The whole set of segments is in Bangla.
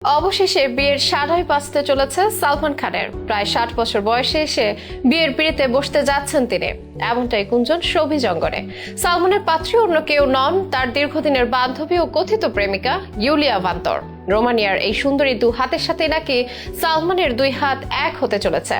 অবশেষে বিয়ের সারাই বাঁচতে চলেছে সালমান খানের। প্রায় 60 বছর বয়সে এসে বিয়ের পিঁড়িতে বসতে যাচ্ছেন তিনি, এমনটাই গুঞ্জন শোবিজ অঙ্গনে। সালমানের পাত্রী অন্য কেউ নন, তার দীর্ঘদিনের বান্ধবী ও কথিত প্রেমিকা ইউলিয়া ভান্তর। রোমানিয়ার এই সুন্দরী দু হাতের সাথে নাকি সালমানের দুই হাত এক হতে চলেছে।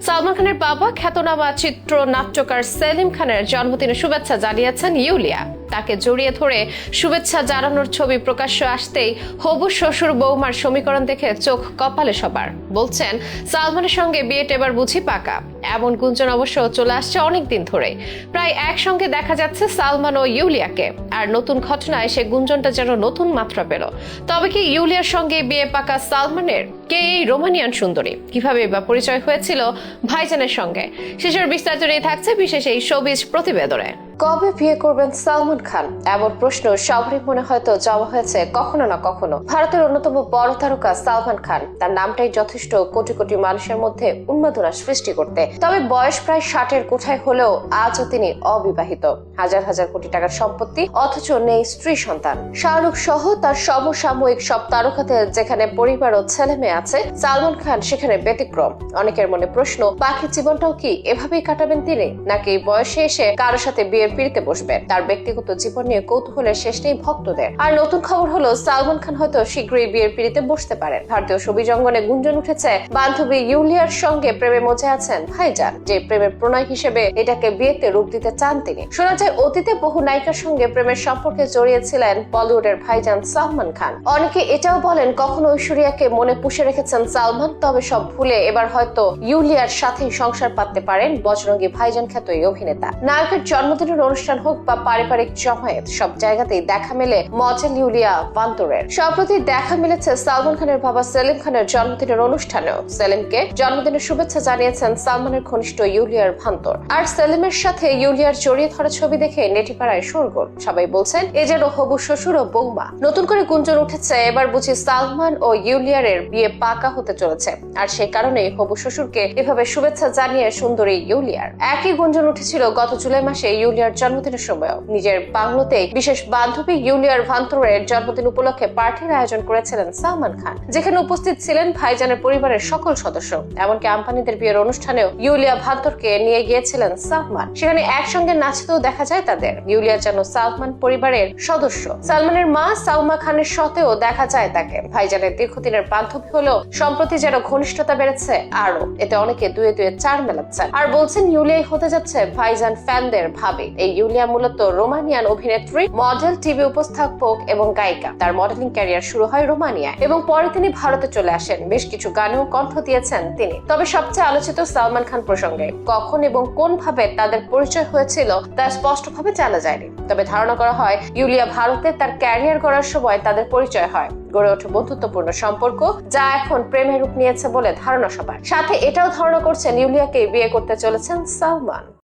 সালমান খানের বাবা খ্যাতনামা চিত্র নাট্যকার সেলিম খানের জন্মদিনে শুভেচ্ছা জানিয়েছেন ইউলিয়া। তাকে জড়িয়ে ধরে শুভেচ্ছা জানানোর ছবি প্রকাশ্যে আসতেই হবু শ্বশুর বৌমার সমীকরণ দেখে চোখ কপালে সবার। বলছেন, সালমানের সঙ্গে বিয়েটা এবার বুঝি পাকা। এমন গুঞ্জন অবশ্য চলে আসছে অনেকদিন ধরে। প্রায় একসঙ্গে দেখা যাচ্ছে সালমান ও ইউলিয়াকে। আর নতুন ঘটনায় সে গুঞ্জনটা যেন নতুন মাত্রা পেল। তবে কি ইউলিয়ার সঙ্গে বিয়ে পাকা সালমানের? কে এই রোমানিয়ান সুন্দরী? কিভাবে বা পরিচয় হয়েছিল ভাইজানের সঙ্গে? শেষের বিস্তারিত নিয়ে থাকছে বিশেষ এই শোবিজ প্রতিবেদনে। কবে বিয়ে করবেন সালমান খান? এমন প্রশ্ন সবারই মনে হয়তো জমা হয়েছে কখনো না কখনো। ভারতের অন্যতম বড় তারকা সালমান খান, তার নামটাই যথেষ্ট কোটি কোটি মানুষের মধ্যে উন্মাদনা সৃষ্টি করতে। তবে বয়স প্রায় 60-এর কোঠায় হলেও আজও তিনি অবিবাহিত। হাজার হাজার কোটি টাকার সম্পত্তি, অথচ নেই স্ত্রী সন্তান। শাহরুখ সহ তার সমসাময়িক সব তারকাদের যেখানে পরিবার ও ছেলে মেয়ে আছে, সালমান খান সেখানে ব্যতিক্রম। অনেকের মনে প্রশ্ন, বাকি জীবনটাও কি এভাবেই কাটাবেন তিনি, নাকি বয়সে এসে কারো সাথে বিয়ের পিঁড়িতে বসবেন? তার ব্যক্তিগত জীবন নিয়ে কৌতূহলের শেষ নেই ভক্তদের। আর নতুন খবর হলো, সালমান খান হয়তো শীঘ্রই বিয়ের পিঁড়িতে বসতে পারেন। ভারতীয় শোবিজ অঙ্গনে গুঞ্জন উঠেছে, বান্ধবী ইউলিয়ার সঙ্গে প্রেমে মজে আছেন ভাইজান। যে প্রেমের প্রণয় হিসেবে এটাকে বিয়েতে রূপ দিতে চান তিনি। শোনা যায়, অতীতে বহু নায়িকার সঙ্গে প্রেমের সম্পর্কে জড়িয়েছিলেন বলিউডের ভাইজান সালমান খান। অনেকে এটাও বলেন, কখনো ঐশ্বরিয়াকে মনে পুষে রেখেছেন সালমান। তবে সব ভুলে এবার হয়তো ইউলিয়ার সাথেই সংসার পাততে পারেন বজরঙ্গী ভাইজান খ্যাত এই অভিনেতা। নায়কের জন্মদিনের অনুষ্ঠান হোক বা পারিবারিক জমায়েত, সব জায়গাতেই দেখা মেলে মডেল ইউলিয়া ভান্তরের। সম্প্রতি দেখা মিলেছে সালমান খানের বাবা সেলিম খানের জন্মদিনের অনুষ্ঠানেও। সেলিমকে জন্মদিনের শুভেচ্ছা জানিয়েছেন সালমানের ঘনিষ্ঠ ইউলিয়ার ভান্তর। আর সেলিমের সাথে ইউলিয়ার জড়িয়ে ধরা ছবি দেখে নেটিপাড়ায় শোরগোল। সবাই বলছেন, এ যেন হবু শ্বশুর ও বৌমা। নতুন করে গুঞ্জন উঠেছে, এবার বুঝি সালমান ও ইউলিয়ারের বিয়ে পাকা হতে চলেছে। আর সেই কারণেই হবু শ্বশুরকে এভাবে শুভেচ্ছা জানিয়ে সুন্দরী ইউলিয়ার। একই গুঞ্জন উঠেছিল গত জুলাই মাসে ইউলিয়ার জন্মদিনের সময়ও। নিজের বাংলোতে বিশেষ বান্ধবী ইউলিয়ার ভান্তরের জন্মদিন উপলক্ষে পার্টির আয়োজন করেছিলেন সালমান খান, যেখানে উপস্থিত ছিলেন ভাইজানের পরিবারের সকল সদস্য। এমনকি আম্পানিদের বিয়ের অনুষ্ঠানেও ইউলিয়া ভান্তরকে নিয়ে গিয়েছিলেন সালমান। সেখানে একসঙ্গে নাচতেও দেখা যায় তাদের। ইউলিয়া যেন সালমান পরিবারের সদস্য। সালমানের মা সালমা খানের সাথেও দেখা যায় তাকে। ভাইজানের দীর্ঘদিনের বান্ধবী হলেও সম্প্রতি যেন ঘনিষ্ঠতা বেড়েছে আরো। এতে অনেকে দুয়ে দুয়ে চার মেলাচ্ছেন আর বলছেন, ইউলিয়াই হতে যাচ্ছে ভাইজান ফ্যানদের ভাবে। এই ইউলিয়া মূলত রোমানিয়ান অভিনেত্রী, মডেল, টিভি উপস্থাপক এবং গায়িকা। তার মডেলিং ক্যারিয়ার শুরু হয় রোমানিয়ায় এবং পরে তিনি ভারতে চলে আসেন। বেশ কিছু গানেও কণ্ঠ দিয়েছেন তিনি। তবে সবচেয়ে আলোচিত সালমান খান প্রসঙ্গে কখন এবং কোন ভাবে তাদের পরিচয় হয়েছিল তা স্পষ্টভাবে জানা যায়নি। তবে ধারণা করা হয়, ইউলিয়া ভারতে তার ক্যারিয়ার গড়ার সময় তাদের পরিচয় হয়। গড়ে ওঠে বন্ধুত্বপূর্ণ সম্পর্ক, যা এখন প্রেমের রূপ নিয়েছে বলে ধারণা সবার। সাথে এটাও ধারণা করছেন, ইউলিয়াকে বিয়ে করতে চলেছেন সালমান।